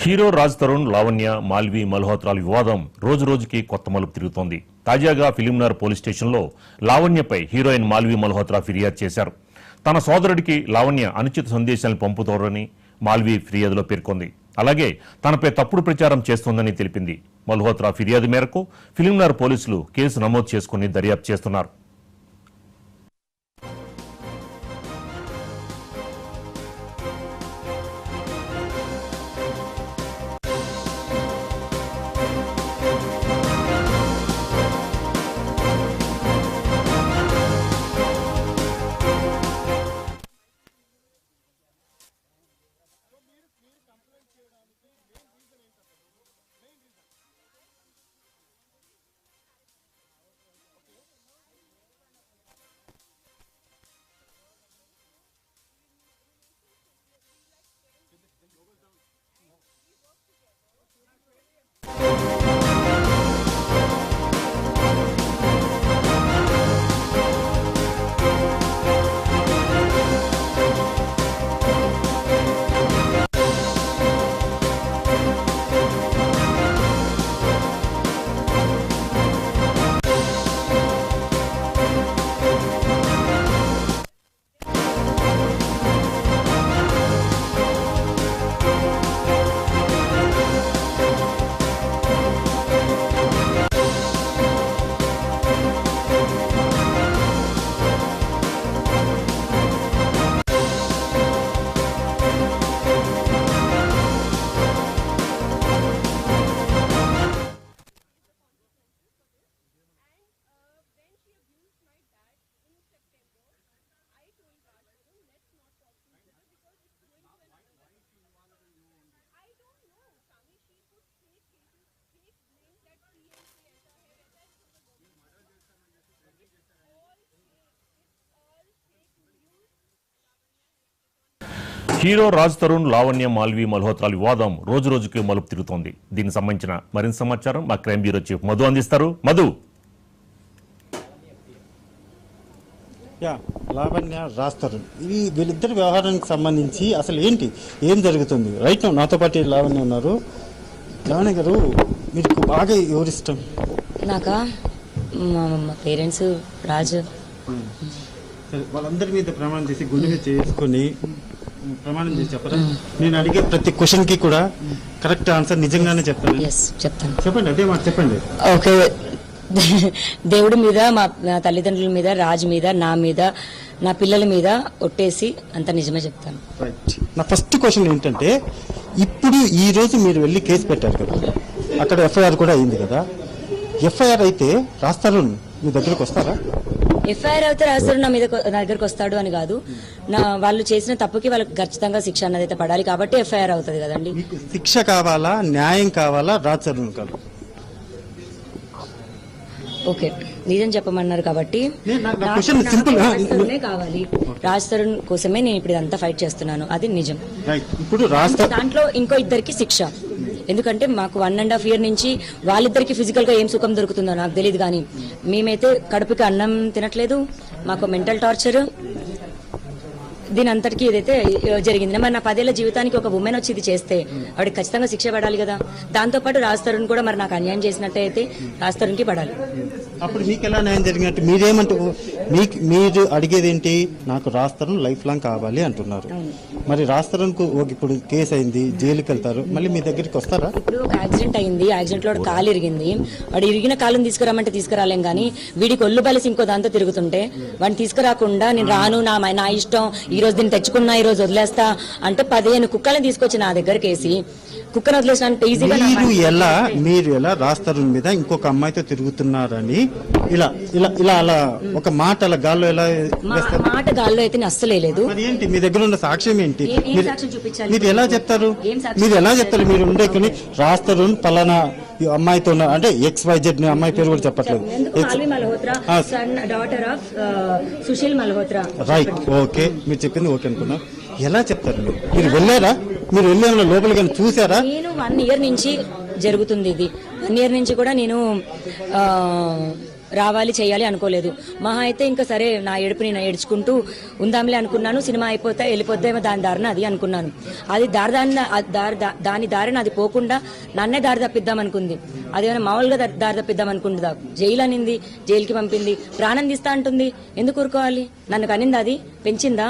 Hero Raj Tarun, Lavanya, Malvi, మల్హోత్రాల వివాదం రోజు రోజుకి కొత్త మలుపు తిరుగుతోంది. తాజాగా ఫిలింనగర్ పోలీస్ స్టేషన్లో లావణ్యపై హీరోయిన్ మాల్వి మల్హోత్రా ఫిర్యాదు చేశారు. తన సోదరుడికి లావణ్య అనుచిత సందేశాలను పంపుతోరని మాల్వి ఫిర్యాదులో పేర్కొంది. అలాగే తనపై తప్పుడు ప్రచారం చేస్తోందని తెలిపింది. మల్హోత్రా ఫిర్యాదు మేరకు ఫిలింనగర్ పోలీసులు కేసు నమోదు చేసుకుని దర్యాప్తు చేస్తున్నారు. హీరో రాజ్ తరుణ్, లావణ్య, మాల్వి, మల్హోత్రాల వివాదం రోజు రోజుకి మలుపు తిరుగుతోంది. దీనికి సంబంధించిన మరింత సమాచారం మా క్రైమ్ బ్యూరో చీఫ్ మధు అందిస్తారు. మధు. లావణ్య, రాజ్ తరుణ్ వీళ్ళిద్దరి వ్యవహారానికి సంబంధించి అసలు ఏం జరుగుతుంది? రైట్ నాతో పాటు లావణ్య ఉన్నారు. లావణ్య గారు, మీకు బాగా ఎవరిష్టం? నాకా మా పేరెంట్స్, రాజు. వాళ్ళందరి మీద ప్రమాణం చేసి గుండె మీద చేసుకొని ప్రమాణం చేసి చెప్పరా? నేను అడిగే ప్రతి క్వశ్చన్ కి కూడా కరెక్ట్ ఆన్సర్ నిజంగానే చెప్తాను. చెప్తాను. చెప్పండి, అదే మాట చెప్పండి. ఓకే. దేవుడి మీద, మా తల్లిదండ్రుల మీద, రాజు మీద, నా మీద, నా పిల్లల మీద ఒట్టేసి అంత నిజమే చెప్తాను. నా ఫస్ట్ క్వశ్చన్ ఏంటంటే, ఇప్పుడు ఈ రోజు మీరు వెళ్ళి కేసు పెట్టారు కదా, అక్కడ ఎఫ్ఐఆర్ కూడా అయింది కదా. ఎఫ్ఐఆర్ అయితే రాజ్ తరుణ్ మీ దగ్గరకు వస్తారా? ఎఫ్ఐఆర్ అయితే రాస్తారు నా దగ్గరకు వస్తాడు అని కాదు. వాళ్ళు చేసిన తప్పుకి వాళ్ళకి ఖచ్చితంగా శిక్ష అన్నది అయితే పడాలి కాబట్టి ఎఫ్ఐఆర్ అవుతుంది కదండి. శిక్ష కావాలా, న్యాయం కావాలా, రాజ్ తరుణ్ కాదు? ఓకే, నిజం చెప్పమన్నారు కాబట్టి కావాలి. రాజ్ తరుణ్ కోసమే నేను ఇప్పుడు ఇదంతా ఫైట్ చేస్తున్నాను, అది నిజం. ఇప్పుడు దాంట్లో ఇంకో ఇద్దరికి శిక్ష. ఎందుకంటే మాకు 1.5 year నుంచి వాళ్ళిద్దరికి ఫిజికల్ గా ఏం సుఖం దొరుకుతుందో నాకు తెలియదు, కానీ మేమైతే కడుపుకి అన్నం తినట్లేదు, మాకు మెంటల్ టార్చర్, దీని అంతటికి ఏదైతే జరిగింది. మరి నా 10 ఏళ్ల జీవితానికి ఒక ఉమెన్ వచ్చి ఇది చేస్తే ఆవిడకి ఖచ్చితంగా శిక్ష పడాలి కదా. దాంతో పాటు రాజ్ తరుణ్ కూడా మరి నాకు అన్యాయం చేసినట్టయితే రాజ్ తరుణ్ కి పడాలి. అప్పుడు మీకు ఎలా న్యాయం జరిగినట్టు? మీరేమంటూ మీరు అడిగేది ఏంటి? నాకు రాజ్ తరుణ్ లైఫ్ లాంగ్ కావాలి అంటున్నారు. మరి రాజ్ తరుణ్ కు ఇప్పుడు కేసు అయింది, జైలుకి వెళ్తారు, మళ్ళీ మీ దగ్గరికి వస్తారా? ఇప్పుడు ఒక యాక్సిడెంట్ అయింది, యాక్సిడెంట్ లో కాలు ఇరిగింది. వాడు ఇరిగిన కాలుని తీసుకురామంటే తీసుకురాలేం, కానీ వీడికి ఒళ్ళు బలిసి ఇంకో దాంతో తిరుగుతుంటే వాడిని తీసుకురాకుండా నేను రాను, నా ఇష్టం, ఈ రోజు దీన్ని తెచ్చుకున్నా, ఈ రోజు వదిలేస్తా అంటే 15 కుక్కల్ని తీసుకొచ్చి నా దగ్గరికి వేసి కుక్కను వదిలేసినంటే ఈజీగా. మీరు ఎలా రాజ్ తరుణ్ మీద ఇంకొక అమ్మాయితో తిరుగుతున్నారని ఇలా ఇలా ఇలా అలా ఒక మాట అలా గాల్లో ఎలా మాట గాల్లో అయితే అస్సలే లేదు. ఏంటి మీ దగ్గర ఉన్న సాక్ష్యం ఏంటి? మీరు ఎలా చెప్తారు? మీరు ఉండే కొన్ని రాజ్ తరుణ్ పలానా అమ్మాయితో అంటే XYZ అమ్మాయి పేరు కూడా చెప్పట్లేదు. రైట్, ఓకే, మీరు చెప్పింది ఓకే అనుకున్నా. ఎలా చెప్తారు? మీరు వెళ్ళారా? మీరు వెళ్ళేమన్నా లోపలికి చూసారా? నేను 1 year నుంచి జరుగుతుంది ఇది. 1 year నుంచి కూడా నేను రావాలి చేయాలి అనుకోలేదు. మహా అయితే ఇంకా సరే నా ఏడుపు నేను ఏడ్చుకుంటూ ఉందాంలే అనుకున్నాను. సినిమా అయిపోతే వెళ్ళిపోతేమో దాని దారిన అది అనుకున్నాను. అది దాని దారిన అది పోకుండా నన్నే దారి తప్పిద్దాం అనుకుంది. అదేమైనా మామూలుగా దారి తప్పిద్దాం అనుకుంటుందా? జైలు అనింది, జైలుకి పంపింది, ప్రాణం తీస్తా అంటుంది. ఎందుకు ఊరుకోవాలి? నన్ను కనింది, అది పెంచిందా?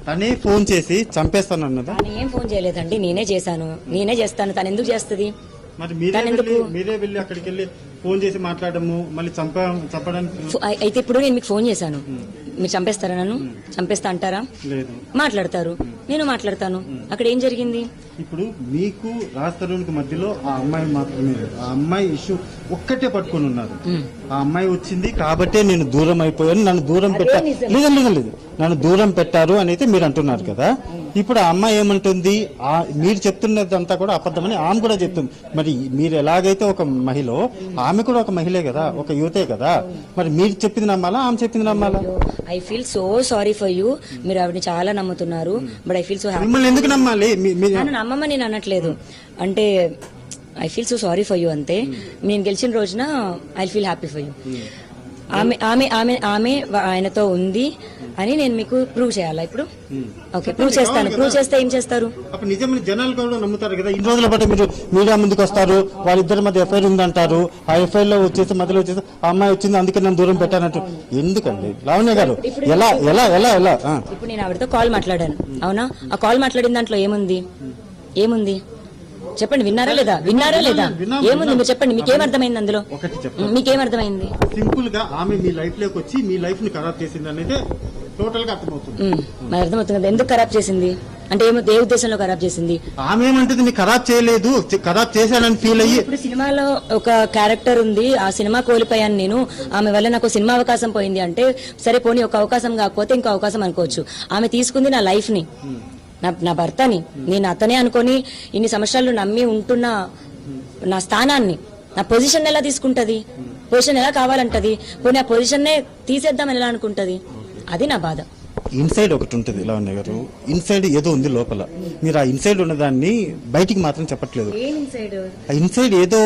తనే ఫోన్ చేసి చంపేస్తాను అన్నదా? తను ఏం ఫోన్ చేయలేదండి, నేనే చేశాను, నేనే చేస్తాను. తను ఎందుకు చేస్తుంది? మరి తనెందుకు? మీరే వెళ్ళి అక్కడికి వెళ్ళి ఫోన్ చేసి మాట్లాడము, మళ్ళీ చంపడానికి అయితే ఇప్పుడు నేను మీకు ఫోన్ చేశాను, మీరు చంపేస్తారా? నన్ను చంపేస్తా అంటారా? లేదు. మాట్లాడతారు, నేను మాట్లాడతాను. అక్కడ ఏం జరిగింది? ఇప్పుడు మీకు రాజతరుణ్కి మధ్యలో ఆ అమ్మాయి మాత్రమే లేదు. ఆ అమ్మాయి ఇష్యూ ఒక్కటే పట్టుకొని ఉన్నారు. ఆ అమ్మాయి వచ్చింది కాబట్టే నేను దూరం అయిపోయాను, నన్ను దూరం పెట్టారు. లేదు, నన్ను దూరం పెట్టారు అని అయితే మీరు అంటున్నారు కదా. ఇప్పుడు ఆ అమ్మాయి ఏమంటుంది? మీరు చెప్తున్నది అంతా కూడా అబద్ధమని ఆమె కూడా చెప్తుంది. మరి మీరు ఎలాగైతే ఒక మహిళ, ఆమె కూడా ఒక మహిళే కదా, ఒక యువతే కదా. మరి మీరు చెప్పింది నమ్మాలా, ఆమె చెప్పింది నమ్మాలా? I feel so sorry for you. మీరు ఆవిడని చాలా నమ్ముతున్నారు. But I feel so happy. మిమ్మల్ని ఎందుకు నమ్మాలి? నన్ను నమ్మమని నేను అనట్లేదు. అంటే I feel so sorry for you అంతే. నేను గెలిచిన రోజున I feel happy for you. ఆమె ఆమె ఆమె ఆమె ఆయనతో ఉంది అని నేను మీకు ప్రూవ్ చేయాలా ఇప్పుడు? ఓకే, ప్రూవ్ చేస్తాను. ప్రూవ్ చేస్తే ఏం చేస్తారు? అప్పుడు నిజమైన జనాలు కూడా నమ్ముతారు కదా. ఇన్ని రోజుల పాటు మీరు మీడియా ముందుకు వస్తారు, వాళ్ళిద్దరి మధ్య ఎఫ్ఐఆర్ ఉందంటారు. ఆ ఎఫ్ఐఆర్ లో వచ్చేసి మధ్యలో వచ్చేసి ఆ అమ్మాయి వచ్చింది అందుకే నన్ను దూరం పెట్టానంటూ. ఎందుకండి లావణ్య గారు? ఎలా ఎలా ఎలా ఎలా ఇప్పుడు నేను ఆవిడతో కాల్ మాట్లాడాను, అవునా? ఆ కాల్ మాట్లాడిన దాంట్లో ఏముంది? ఏముంది చెప్పండి. విన్నారా లేదా? ఏముంది మీరు చెప్పండి. మీకేం అర్థమైంది అందులో? మీకేం అర్థమైంది? సింపుల్ గా ఆమె మీ లైఫ్ లోకి వచ్చి మీ లైఫ్ ని ఖరాబ్ చేసింది అనేది టోటల్ గా అర్థమవుతుంది. మరి అర్థమవుతుంది కదా ఎందుకు ఖరాబ్ చేసింది అంటే. ఏ ఉద్దేశంలో ఖరాబ్ చేసింది? ఆమె ఏమంటుంది? నీ ఖరాబ్ చేయలేదు, ఖరాబ్ చేశానని ఫీల్ అయ్యి. ఇప్పుడు సినిమాలో ఒక క్యారెక్టర్ ఉంది, ఆ సినిమా కోల్పోయాను నేను, ఆమె వల్ల నాకు సినిమా అవకాశం పోయింది అంటే సరే పోనీ, ఒక అవకాశం కాకపోతే ఇంకో అవకాశం అనుకోవచ్చు. ఆమె తీసుకుంది నా లైఫ్ ని, నా భర్తని. నేను అతనే అనుకొని ఇన్ని సంవత్సరాలు నమ్మి ఉంటున్న నా స్థానాన్ని, నా పొజిషన్ ఎలా తీసుకుంటది? పొజిషన్ ఎలా కావాలంటది? పోనీ ఆ పొజిషన్ నే తీసేద్దామని ఎలా అనుకుంటది? అది నా బాధ. ఇన్సైడ్ ఒకటి ఉంటుంది లావణ్య గారు, ఇన్సైడ్ ఏదో ఉంది లోపల. మీరు ఆ ఇన్సైడ్ ఉన్నదాన్ని బయటికి మాత్రం చెప్పట్లేదు. ఆ ఇన్సైడ్ ఏదో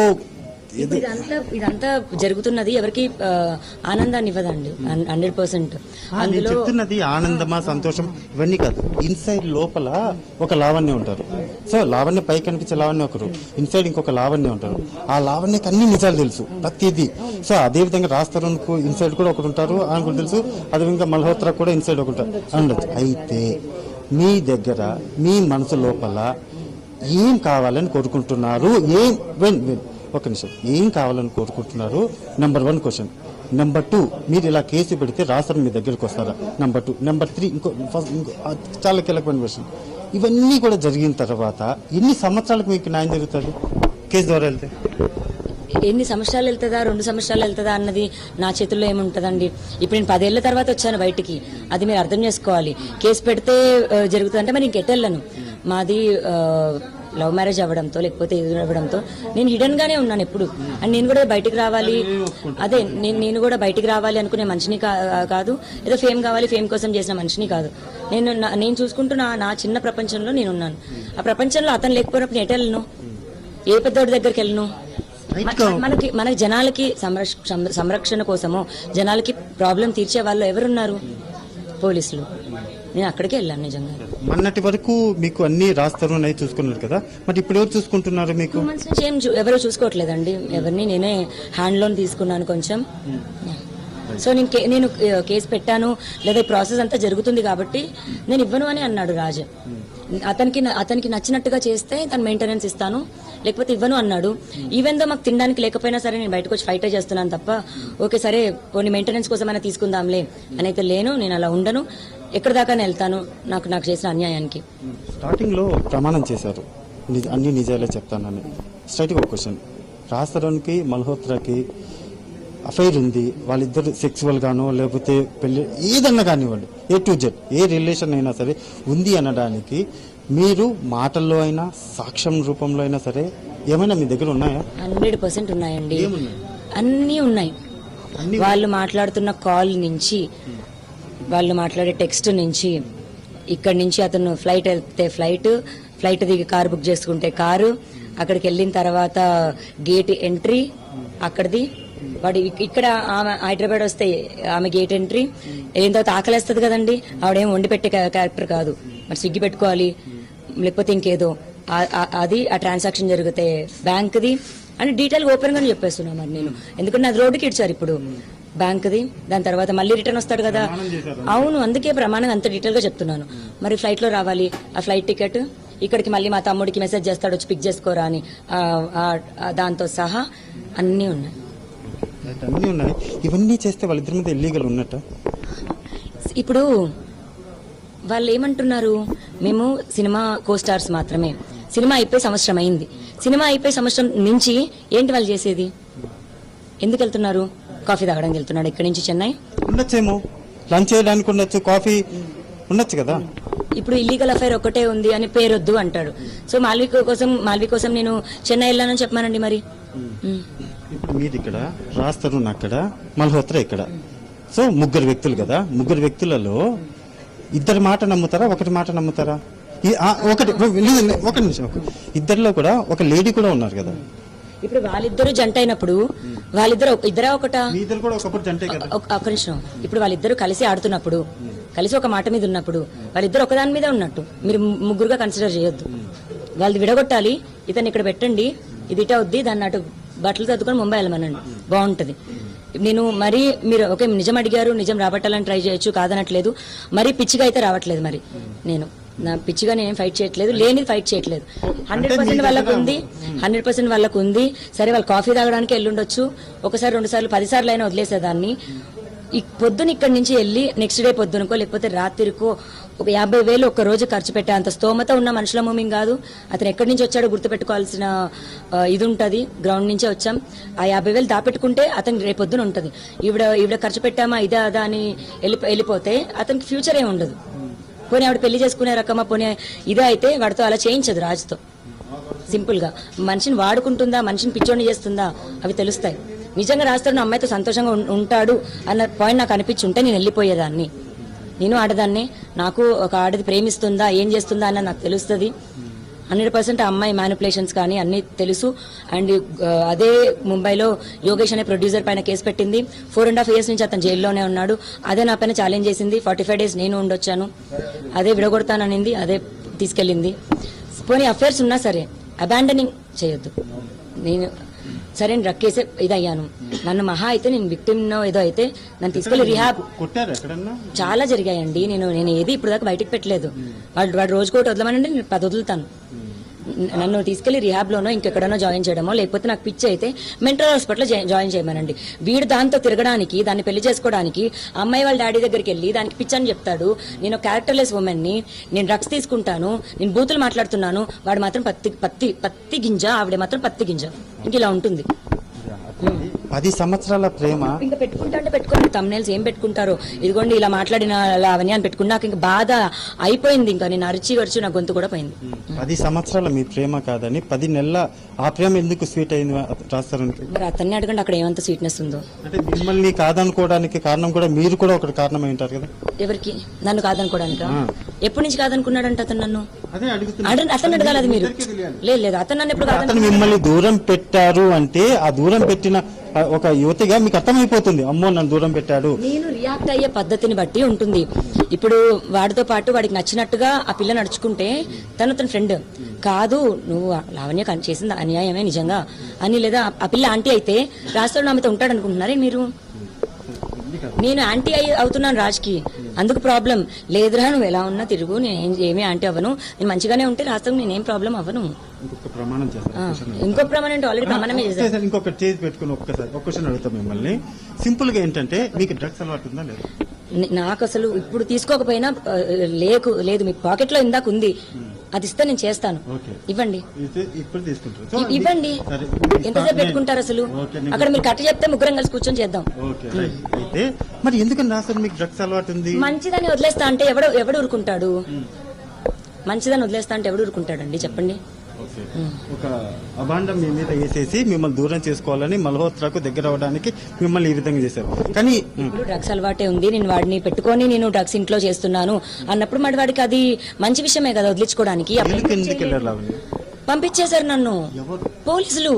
ఇదంతా జరుగుతున్నది ఎవరికి ఆనందాన్ని ఇవ్వదండి. 100% అందులో చెప్తున్నది ఆనందమా సంతోషం ఇవన్నీ కాదు. ఇన్సైడ్ లోపల ఒక లావణ్య ఉంటారు. సో లావణ్య పై కనిపించే లావణ్య ఒకరు, ఇన్సైడ్ ఇంకొక లావణ్య ఉంటారు. ఆ లావణ్యకి అన్ని నిజాలు తెలుసు ప్రతిదీ. సో అదే విధంగా రాజతరుణ్కు ఇన్సైడ్ కూడా ఒకరు ఉంటారు, ఆయనకు తెలుసు. అదేవిధంగా మల్హోత్రా కూడా ఇన్సైడ్ ఒకటి ఉండొచ్చు. అయితే మీ దగ్గర మీ మనసు లోపల ఏం కావాలని కోరుకుంటున్నారు? ఒక నిమిషం, ఏం కావాలని కోరుకుంటున్నారు? Number 1 question. నెంబర్ 2, మీరు ఇలా కేసు పెడితే రాస్తారు మీ దగ్గరికి వస్తారా? నెంబర్ 2. నెంబర్ 3 ఇంకో చాలా కీలకమైన క్వశ్చన్. ఇవన్నీ కూడా జరిగిన తర్వాత ఎన్ని సంవత్సరాలకు మీకు న్యాయం జరుగుతుంది కేసు ద్వారా వెళ్తే? ఎన్ని సంవత్సరాలు వెళ్తుందా, 2 సంవత్సరాలు వెళ్తుందా అన్నది నా చేతుల్లో ఏముంటదండి. ఇప్పుడు నేను 10 ఏళ్ల తర్వాత వచ్చాను బయటికి, అది మీరు అర్థం చేసుకోవాలి. కేసు పెడితే జరుగుతుందంటే మరి ఇంకెట్ వెళ్ళను. మాది లవ్ మ్యారేజ్ అవ్వడంతో లేకపోతే ఇది అవ్వడంతో నేను హిడెన్ గానే ఉన్నాను ఎప్పుడు. అండ్ నేను కూడా బయటికి రావాలి, అదే నేను కూడా బయటికి రావాలి అనుకునే మనిషిని కాదు. ఏదో ఫేమ్ కావాలి, ఫేమ్ కోసం చేసిన మనిషిని కాదు. నేను చూసుకుంటున్న నా చిన్న ప్రపంచంలో నేను ఉన్నాను. ఆ ప్రపంచంలో అతను లేకపోయినప్పుడు ఎటు వెళ్ళను? ఏ పెద్దోడి దగ్గరికి వెళ్ళను? మనకి జనాలకి సంరక్షణ కోసమో జనాలకి ప్రాబ్లం తీర్చే వాళ్ళు ఎవరున్నారు? పోలీసులు. నేను అక్కడికే వెళ్ళాను నిజంగా. మొన్నటి వరకు మీకు అన్ని రాస్తారు అని చూసుకున్నారు కదా, మరి ఇప్పుడు ఎవరు చూసుకుంటున్నారు? మీకు 2 months నుంచి ఏం ఎవరు చూసుకోవట్లేదండి ఎవరిని. నేనే హ్యాండ్ లోన్ తీసుకున్నాను కొంచెం. సో నేను కేసు పెట్టాను లేదా ప్రాసెస్ అంతా జరుగుతుంది కాబట్టి నేను ఇవ్వను అని అన్నాడు రాజు. అతనికి నచ్చినట్టుగా చేస్తే తను మెయింటెనెన్స్ ఇస్తాను, లేకపోతే ఇవ్వను అన్నాడు. ఈవెన్ దో మాకు తినడానికి లేకపోయినా సరే నేను బయటకు వచ్చి ఫైట్ చేస్తున్నాను తప్ప ఓకే సరే కొన్ని మెయింటెనెన్స్ కోసమైనా తీసుకుందాంలే అని అయితే లేను. నేను అలా ఉండను, ఎక్కడి దాకా వెళ్తాను నాకు చేసిన అన్యాయానికి. స్టార్టింగ్ లో ప్రమాణం చేశారు అన్ని నిజాలే చెప్తానని. స్ట్రైట్ ఒక క్వశ్చన్, రాజతరుణ్కి మల్హోత్రాకి అఫైర్ ఉంది, వాళ్ళిద్దరు సెక్సువల్ గానో లేకపోతే పెళ్లి ఏదన్నా కానివ్వండి, A to Z A relation అయినా సరే ఉంది అనడానికి మీరు మాటల్లో అయినా సాక్ష్యం రూపంలో అయినా సరే ఏమైనా మీ దగ్గర ఉన్నాయా? 100% ఉన్నాయండి, అన్నీ ఉన్నాయి. వాళ్ళు మాట్లాడుతున్న కాల్ నుంచి, వాళ్ళు మాట్లాడే టెక్స్ట్ నుంచి, ఇక్కడి నుంచి అతను ఫ్లైట్ వెళ్తే ఫ్లైట్ దిగి కారు బుక్ చేసుకుంటే కారు, అక్కడికి వెళ్ళిన తర్వాత గేట్ ఎంట్రీ, అక్కడిది వాడు ఇక్కడ ఆమె హైదరాబాద్ వస్తే ఆమె గేట్ ఎంట్రీ వెళ్ళిన తర్వాత ఆకలేస్తుంది కదండి, ఆవిడేం వండి పెట్టే క్యారెక్టర్ కాదు. మరి స్విగ్గీ పెట్టుకోవాలి లేకపోతే ఇంకేదో అది ఆ ట్రాన్సాక్షన్ జరిగితే బ్యాంక్ది అని డీటెయిల్ ఓపెన్ గానే చెప్పేస్తున్నా. మరి నేను ఎందుకంటే అది రోడ్డుకి ఇచ్చారు ఇప్పుడు బ్యాంక్ది, దాని తర్వాత మళ్ళీ రిటర్న్ వస్తాడు కదా. అవును, అందుకే ప్రమాణం అంత డీటెయిల్ గా చెప్తున్నాను. మరి ఫ్లైట్ లో రావాలి, ఆ ఫ్లైట్ టికెట్ ఇక్కడికి మళ్ళీ మా తమ్ముడికి మెసేజ్ చేస్తాడు వచ్చి పిక్ చేసుకోరా అని, దాంతో సహా అన్నీ ఉన్నాయి. అన్నీ ఉన్నాయి. ఇవన్నీ చేస్తే వాళ్ళిద్దరి మీద ఇల్లీగల్ ఉన్నట్ట. ఇప్పుడు వాళ్ళు ఏమంటున్నారు, మేము సినిమా కోస్టార్స్ మాత్రమే, సినిమా అయిపోయి సంవత్సరం అయింది, సినిమా అయిపోయి సంవత్సరం నుంచి ఏంటి వాళ్ళు చేసేది? ఎందుకు వెళ్తున్నారు? కాఫీ తాగడానికి వెళ్తున్నాడు ఇక్కడి నుంచి చెన్నై. ఉండొచ్చేమో, లంచ్ చేయడానికి ఉండొచ్చు, కాఫీ ఉండొచ్చు కదా. ఇప్పుడు ఇల్లీగల్ అఫైర్ ఒక్కటే ఉంది అని పేరొద్దు అంటాడు. సో మాల్వి కోసం నేను చెన్నై వెళ్ళానని చెప్పానండి. మరి ఇప్పుడు మీది ఇక్కడ, రాజ్ తరుణ్ అక్కడ, మల్హోత్రా ఇక్కడ. సో ముగ్గురు వ్యక్తులు కదా, ముగ్గురు వ్యక్తులలో ఇద్దరి మాట నమ్ముతారా, ఒకటి మాట నమ్ముతారా? ఒక నిమిషం, ఇద్దరిలో కూడా ఒక లేడీ కూడా ఉన్నారు కదా. ఇప్పుడు వాళ్ళిద్దరూ జంట అయినప్పుడు ఇద్దరా ఒకటా? కూడా ఒకప్పుడు జంటే కదా. ఒక నిమిషం, ఇప్పుడు వాళ్ళిద్దరూ కలిసి ఆడుతున్నప్పుడు, కలిసి ఒక మాట మీద ఉన్నప్పుడు వాళ్ళిద్దరు ఒకదాని మీద ఉన్నట్టు మీరు ముగ్గురుగా కన్సిడర్ చేయొద్దు. వాళ్ళది విడగొట్టాలి, ఇతను ఇక్కడ పెట్టండి, ఇది ఇట వద్ది, దాన్ని అటు బట్టలు తద్దుకొని ముంబై వెళ్ళమనండి, బాగుంటది. నేను మరి మీరు ఓకే నిజం అడిగారు, నిజం రాబట్టాలని ట్రై చేయొచ్చు, కాదనట్లేదు. మరి పిచ్చిగా అయితే రావట్లేదు. మరి నేను నా పిచ్చిగా నేను ఫైట్ చేయట్లేదు, లేనిది ఫైట్ చేయట్లేదు. 100% వాళ్ళకు ఉంది, 100% వాళ్ళకు ఉంది. సరే వాళ్ళు కాఫీ తాగడానికి వెళ్ళుండొచ్చు, ఒకసారి 2 సార్లు 10 సార్లు అయినా వదిలేసేదాన్ని. ఈ పొద్దున ఇక్కడి నుంచి వెళ్ళి నెక్స్ట్ డే పొద్దునకో లేకపోతే రాత్రికో ఒక 50,000 ఒక్క రోజు ఖర్చు పెట్టే అంత స్తోమత ఉన్న మనుషుల మూమింగ్ కాదు. అతను ఎక్కడి నుంచి వచ్చాడో గుర్తుపెట్టుకోవాల్సిన ఇది ఉంటది. గ్రౌండ్ నుంచే వచ్చాం. ఆ 50,000 దాపెట్టుకుంటే అతనికి రేపు పొద్దున ఉంటది. ఈవిడ ఖర్చు పెట్టామా ఇదా అదా అని వెళ్ళిపోతే అతనికి ఫ్యూచర్ ఏమి ఉండదు. పోనీ ఆవిడ పెళ్లి చేసుకునే రకమా, పోనీ ఇదే అయితే వాడితో అలా చేయించదు రాజుతో. సింపుల్ గా మనిషిని వాడుకుంటుందా, మనిషిని పిచ్చోని చేస్తుందా అవి తెలుస్తాయి. నిజంగా రాజుతో అమ్మాయితో సంతోషంగా ఉంటాడు అన్న పాయింట్ నాకు అనిపించి ఉంటే నేను వెళ్ళిపోయేదాన్ని. నేను ఆడదాన్ని, నాకు ఒక ఆడది ప్రేమిస్తుందా ఏం చేస్తుందా అన్న నాకు తెలుస్తుంది. 100% ఆ అమ్మాయి మ్యానిపులేషన్స్ కానీ అన్ని తెలుసు. అండ్ అదే ముంబైలో యోగేష్ అనే ప్రొడ్యూసర్ పైన కేసు పెట్టింది. 4.5 years నుంచి అతను జైల్లోనే ఉన్నాడు. అదే నా పైన ఛాలెంజ్ చేసింది. 45 days నేను ఉండొచ్చాను. అదే విడగొడతాననింది, అదే తీసుకెళ్ళింది. పోనీ అఫేర్స్ ఉన్నా సరే అబాండనింగ్ చేయొద్దు. నేను సరే డ్రగ్ కేసే ఇదయ్యాను. నన్ను మహా అయితే నేను విక్టిమ్ ఏదో అయితే నన్ను తీసుకెళ్లి రిహాబ్ చాలా జరిగాయండి. నేను ఏది ఇప్పుడు దాకా బయటకు పెట్టలేదు. వాడు రోజుకోటి వదలమనంటే నేను 10 వదులుతాను. నన్ను తీసుకెళ్లి రిహాబ్ లోనో ఇంకెక్కడనో జాయిన్ చేయడమో లేకపోతే నాకు పిచ్చి అయితే మెంటల్ హాస్పిటల్ జాయిన్ చేయమనండి. వీడు దాంతో తిరగడానికి, దాన్ని పెళ్లి చేసుకోవడానికి అమ్మాయి వాళ్ళ డాడీ దగ్గరికి వెళ్ళి దానికి పిచ్చి అని చెప్తాడు. నేను క్యారెక్టర్లెస్ ఉమెన్ ని, నేను డ్రగ్స్ తీసుకుంటాను, నేను బూతులు మాట్లాడుతున్నాను. వాడు మాత్రం పత్తి గింజ, ఆవిడ మాత్రం పత్తి గింజ. ఇంక ఇలా ఉంటుంది. 10 సంవత్సరాల ప్రేమ. ఇంకా పెట్టుకుంటా అంటే పెట్టుకోండి, తమ్నేల్స్ ఏం పెట్టుకుంటారో, ఇదిగోండి ఇలా మాట్లాడిన అవన్నీ అని పెట్టుకుని నాకు ఇంకా బాధ అయిపోయింది. ఇంకా నేను అరిచి నా గొంతు కూడా పోయింది. 10 సంవత్సరాల మీ ప్రేమ కాదని 10 నెలల ఆ ప్రేమ ఎందుకు స్వీట్ అయింది రాస్తారు? మరి అతన్ని అడగండి అక్కడ ఏమంత స్వీట్నెస్ ఉందో. అంటే మిమ్మల్ని కాదనుకోవడానికి కారణం కూడా మీరు కూడా ఒకటి కారణమై ఉంటారు కదా. ఎవరికి? నన్ను కాదనుకోవడానికా? ఎప్పటి నుంచి కాదనుకున్నాడంట అతను నన్ను? అతను అడగాలి, అది మీరు. లేదు అతను నన్ను ఎప్పుడు అతను మిమ్మల్ని దూరం పెట్టారు అంటే ఆ దూరం పెట్టిన ఒక యువతిగా మీకు అర్థమైపోతుంది, అమ్మో నన్ను దూరం పెట్టాడు. నేను రియాక్ట్ అయ్యే పద్ధతిని బట్టి ఉంటుంది. ఇప్పుడు వాడితో పాటు వాడికి నచ్చినట్టుగా ఆ పిల్ల నడుచుకుంటే తన ఫ్రెండ్ కాదు, నువ్వు లావణ్య చేసింది అన్యాయమే నిజంగా అని, లేదా ఆ పిల్ల ఆంటీ అయితే రాజుతో ఆమెతో ఉంటాడు అనుకుంటున్నారే మీరు? నేను యాంటీ అవుతున్నాను రాజ్కి, అందుకు ప్రాబ్లం లేదురా. నువ్వు ఎలా ఉన్నా తిరుగు, నేను ఏమీ యాంటీ అవ్వను, నేను మంచిగానే ఉంటే రాస్తాను, నేనేం ప్రాబ్లం అవ్వను. ఇంకొక ప్రమాణం అంటే ఆల్రెడీ ప్రమాణమే చేశాను. ఇంకొకటి చేసి పెట్టుకుని ఒక్కసారి ఒక క్వశ్చన్ అడుగుతాం మిమ్మల్ని. సింపుల్ గా ఏంటంటే, మీకు డ్రగ్స్ అలవాటు ఉందా లేదా? నాకు అసలు ఇప్పుడు తీసుకోకపోయినా లేదు, మీ పాకెట్ లో ఇందాక ఉంది, అది ఇస్తే నేను చేస్తాను. ఇవ్వండి, ఇవ్వండి. ఎంతసేపు పెట్టుకుంటారు అసలు? అక్కడ మీరు కట్ట చెప్తే ముగ్గురం కలిసి కూర్చొని చేద్దాం. అయితే మరి ఎందుకని రాస్తారు మీకు డ్రగ్స్ అలవాటు ఉంది? మంచిదని వదిలేస్తా అంటే ఎవడు ఊరుకుంటాడు? మంచిదని వదిలేస్తా అంటే ఎవడు ఊరుకుంటాడండి చెప్పండి? ఒక అభాండం మీ మీద వేసేసి మిమ్మల్ని దూరం చేసుకోవాలని మల్హోత్రాకు దగ్గర అవడానికి మిమ్మల్ని ఈ విధంగా చేశారు. కానీ ఇప్పుడు డ్రగ్స్ అలవాటే ఉంది, నేను వాడిని పెట్టుకొని నేను డ్రగ్స్ ఇంట్లో చేస్తున్నాను అన్నప్పుడు మరి వాడికి అది మంచి విషయమే కదా వదిలించుకోవడానికి. పంపించేశారు నన్ను పోలీసులు,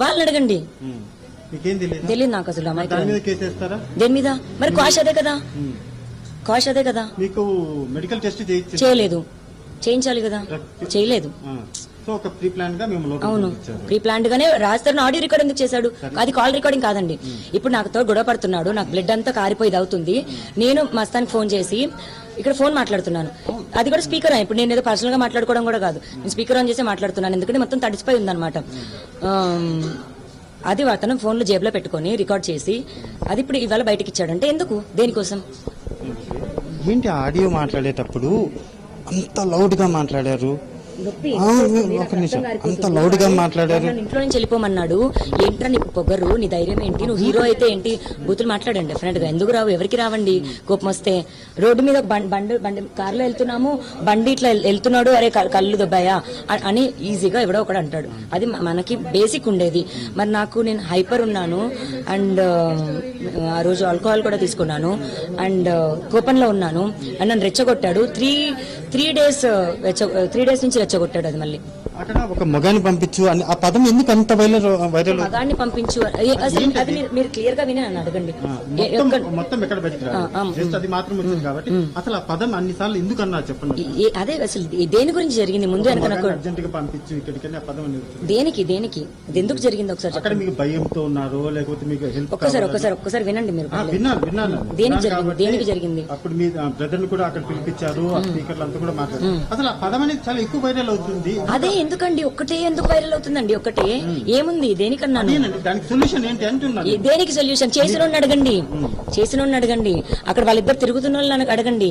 వాళ్ళని అడగండి. మీకేం తెలియదు తెలియదు నాకు అసలు దాని అమాయకులు మీద కేసు వేస్తారా? దేని మీద మరి కాష్ అదే కదా, కాష్ అదే కదా. మీకు మెడికల్ టెస్ట్ చేయలేదు, చేయించాలి కదా, చేయలేదు. సో ఒక ప్రీ ప్లాన్ గా మేము అవును, ప్రీ ప్లాన్డ్ గానే రాస్తారని ఆడియో రికార్డ్ ఎందుకు చేశాడు? అది కాల్ రికార్డింగ్ కాదండి. ఇప్పుడు నాకుతో గొడవ పడుతున్నాడు, నాకు బ్లడ్ అంతా కారిపోయి అవుతుంది. నేను మస్తానికి ఫోన్ చేసి ఇక్కడ ఫోన్ మాట్లాడుతున్నాను, అది కూడా స్పీకర్. ఇప్పుడు నేను ఏదో పర్సనల్ గా మాట్లాడుకోవడం కూడా కాదు, నేను స్పీకర్ ఆన్ చేసి మాట్లాడుతున్నాను, ఎందుకంటే మొత్తం తడిసిపోయి ఉందన్నమాట. అది అతను ఫోన్లో జేబులో పెట్టుకొని రికార్డ్ చేసి అది ఇప్పుడు ఇవాళ బయటకి ఇచ్చాడంటే ఎందుకు, దేనికోసం? ఏంటి ఆడియో మాట్లాడేటప్పుడు అంత లౌడ్ గా మాట్లాడారు? ఒక నిమిషం, అంత లౌడ్ గా మాట్లాడారు. ఇంట్లో నుంచి వెళ్ళిపోమన్నాడు. ఏంట్రా నీకు పొగరు, నీ ధైర్యం ఏంటి, నువ్వు హీరో అయితే ఏంటి, బూతులు మాట్లాడండి డెఫినెట్ గా. ఎందుకు రావు, ఎవరికి రావండి కోపం వస్తే. రోడ్డు మీద బండి కార్లో వెళ్తున్నాము, బండి ఇట్లా వెళ్తున్నాడు, అరే కళ్ళు దొబ్బాయా అని ఈజీగా ఎవడో ఒకడు అంటాడు. అది మనకి బేసిక్ ఉండేది. మరి నేను హైపర్ ఉన్నాను, అండ్ ఆ రోజు ఆల్కహాల్ కూడా తీసుకున్నాను, అండ్ కోపంలో ఉన్నాను, అండ్ నన్ను రెచ్చగొట్టాడు. త్రీ డేస్ నుంచి రెచ్చగొట్టాడు. అది మళ్ళీ అక్కడ ఒక మగాన్ని పంపించు అని ఆ పదం ఎందుకు అంత వైరల్? మగాన్ని పంపించు అసలు అది మీరు క్లియర్ గా విని నన్ను అడగండి. మొత్తం ఎక్కడ బయటికి రాదు, అది మాత్రం వచ్చింది కాబట్టి అసలు ఆ పదం అన్ని సార్లు ఎందుకు అన్నా చెప్పండి. అదే అసలు దేని గురించి జరిగింది ముందు వెనక అర్జెంట్ గా పంపించు ఇక్కడికి ఆ పదం దేనికి అది ఎందుకు జరిగింది ఒకసారి అక్కడ మీకు భయంతో ఉన్నారు లేకపోతే మీకు హెల్ప్? ఒక్కసారి వినండి మీరు. విన్నాను. దేనికి జరిగింది? అప్పుడు మీ బ్రదర్ ని కూడా అక్కడ పిలిపించారు, ఆ స్పీకర్లు అంతా కూడా మాట్లాడారు. అసలు ఆ పదం అనేది చాలా ఎక్కువ వైరల్ అవుతుంది. అదే ఎందుకండి ఒకటే ఎందుకు వైరల్ అవుతుందండి? ఒకటే ఏముంది దేనికన్నా? దానికి సొల్యూషన్ ఏంటి అంటున్నారు. దేనికి సొల్యూషన్? చేసినోడిని అడగండి. అక్కడ వాళ్ళిద్దరు తిరుగుతున్న వాళ్ళని అడగండి.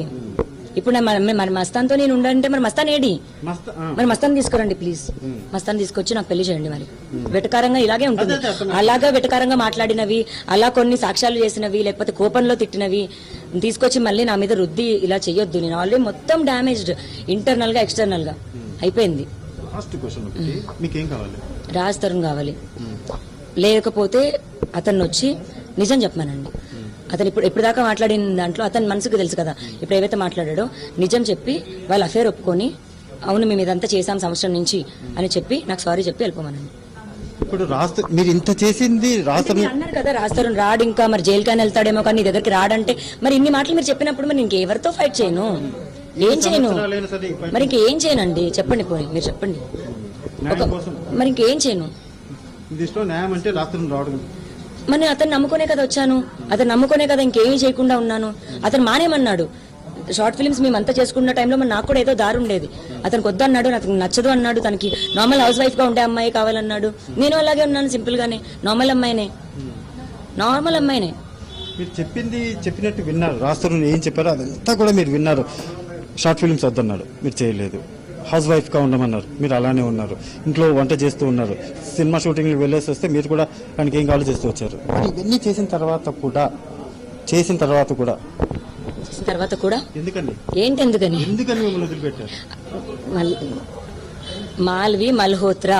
ఇప్పుడు మరి మస్తాన్తో నేను ఉండంటే మరి మస్తాన్ ఏడి? మరి మస్తాన్ తీసుకురండి ప్లీజ్. మస్తాన్ తీసుకొచ్చి నాకు పెళ్లి చేయండి. మరి వెటకారంగా ఇలాగే ఉంటుంది. అలాగా వెటకారంగా మాట్లాడినవి, అలా కొన్ని సాక్ష్యాలు చేసినవి, లేకపోతే కోపంలో తిట్టినవి తీసుకొచ్చి మళ్ళీ నా మీద రుద్ది ఇలా చెయ్యొద్దు. నేను ఆల్రెడీ మొత్తం డామేజ్డ్, ఇంటర్నల్ గా ఎక్స్టర్నల్ గా అయిపోయింది. మీకేం కావాలి? రాజ్ తరుణ్ కావాలి. లేకపోతే అతన్ని వచ్చి నిజం చెప్పమానండి. అతను ఇప్పుడు దాకా మాట్లాడిన దాంట్లో అతని మనసుకు తెలుసు కదా, ఇప్పుడు ఏవైతే మాట్లాడాడో నిజం చెప్పి వాళ్ళ అఫేర్ ఒప్పుకొని అవును మేము ఇదంతా చేసాం సంవత్సరం నుంచి అని చెప్పి నాకు సారీ చెప్పి వెళ్ళిపోమనండి. ఇప్పుడు మీరు ఇంత చేసింది అన్నారు కదా, రాస్తారు రాడు, ఇంకా మరి జైలుకైనా వెళ్తాడేమో, కానీ నీ దగ్గరికి రాడంటే మరి ఇన్ని మాటలు మీరు చెప్పినప్పుడు మరి ఇంకెవరితో ఫైట్ చేయను, ఏం చేయను, మరి ఇంకేం చేయనండి? చెప్పండి పోయి మీరు చెప్పండి. మరి ఇంకేం చేయను? మరి అతను నమ్ముకునే కదా వచ్చాను, అతను నమ్ముకునే కదా ఇంకేమీ చేయకుండా ఉన్నాను. అతను మానేమన్నాడు. షార్ట్ ఫిల్మ్స్ మేమంతా చేసుకున్న టైంలో మరి నాకు కూడా ఏదో దారి ఉండేది. అతనికి వద్దన్నాడు, నాకు నచ్చదు అన్నాడు, తనకి నార్మల్ హౌస్ వైఫ్ గా ఉండే అమ్మాయి కావాలన్నాడు. నేను అలాగే ఉన్నాను, సింపుల్ గానే నార్మల్ అమ్మాయినే. మీరు చెప్పినట్టు విన్నారు, రాస్తారు ఏం చెప్పారో అదంతా కూడా మీరు విన్నారు. షార్ట్ ఫిల్మ్స్ వద్దన్నాడు, మీరు చేయలేదు. హౌస్ వైఫ్ గా ఉండమన్నారు, మీరు అలానే ఉన్నారు. ఇంట్లో వంట చేస్తూ ఉన్నారు. సినిమా షూటింగ్ వెళ్ళేసి వస్తే మీరు కూడా ఆయనకి ఏం కావాలో చేస్తూ వచ్చారు. ఇవన్నీ చేసిన తర్వాత కూడా ఎందుకని మిమ్మల్ని వదిలిపెట్టారు? Malvi Malhotra,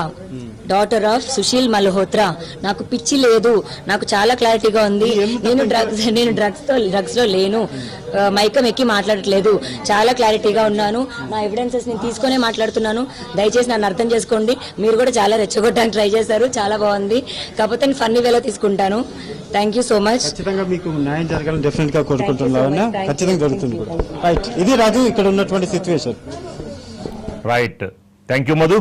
daughter of Sushil Malhotra. నాకు పిచ్చి లేదు, నాకు చాలా క్లారిటీగా ఉంది. నేను డ్రగ్స్ లో లేను, మైకం ఎక్కి మాట్లాడట్లేదు, చాలా క్లారిటీగా ఉన్నాను. నా ఎవిడెన్సెస్ నేను తీసుకునే మాట్లాడుతున్నాను. దయచేసి నన్ను అర్థం చేసుకోండి. మీరు కూడా చాలా రెచ్చగొట్టడానికి ట్రై చేశారు, చాలా బాగుంది. కాకపోతే నేను ఫన్నీ వేలో తీసుకుంటాను. Thank you so much. ఖచ్చితంగా మీకు న్యాయం జరగాలని డెఫినెట్ గా కోరుకుంటున్నాను. ఖచ్చితంగా జరుగుతుంది కూడా. రైట్, ఇది రాజు ఇక్కడ ఉన్నటువంటి situation. Right, thank you Madhu.